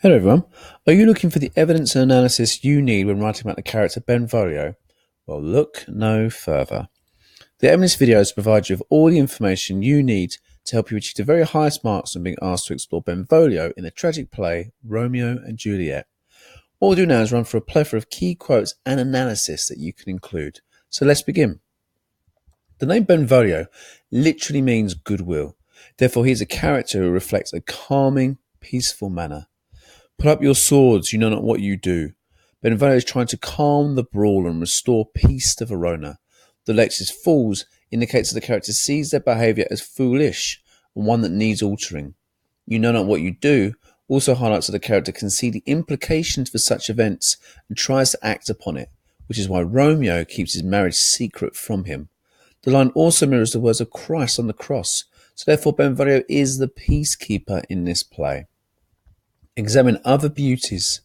Hello everyone. Are you looking for the evidence and analysis you need when writing about the character Benvolio? Well, look no further. The evidence videos provide you with all the information you need to help you achieve the very highest marks when being asked to explore Benvolio in the tragic play Romeo and Juliet. What we'll do now is run through a plethora of key quotes and analysis that you can include. So let's begin. The name Benvolio literally means goodwill. Therefore, he is a character who reflects a calming, peaceful manner. Put up your swords, you know not what you do. Benvolio is trying to calm the brawl and restore peace to Verona. The Lex's fools indicates that the character sees their behaviour as foolish and one that needs altering. You know not what you do also highlights that the character can see the implications for such events and tries to act upon it, which is why Romeo keeps his marriage secret from him. The line also mirrors the words of Christ on the cross, so therefore Benvolio is the peacekeeper in this play. Examine other beauties.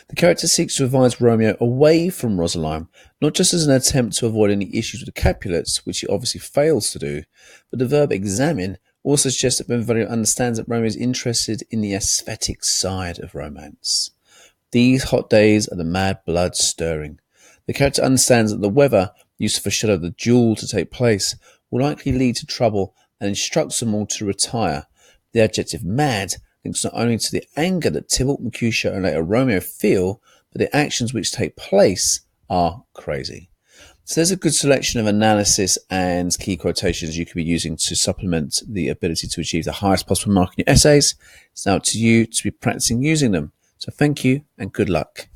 The character seeks to advise Romeo away from Rosaline, not just as an attempt to avoid any issues with the Capulets, which he obviously fails to do, but the verb examine also suggests that Benvolio understands that Romeo is interested in the aesthetic side of romance. These hot days are the mad blood stirring. The character understands that the weather used to foreshadow the duel to take place will likely lead to trouble and instructs them all to retire. The adjective mad links not only to the anger that Tybalt, Mercutio, and later Romeo feel, but the actions which take place are crazy. So there's a good selection of analysis and key quotations you could be using to supplement the ability to achieve the highest possible mark in your essays. It's now up to you to be practicing using them. So thank you and good luck.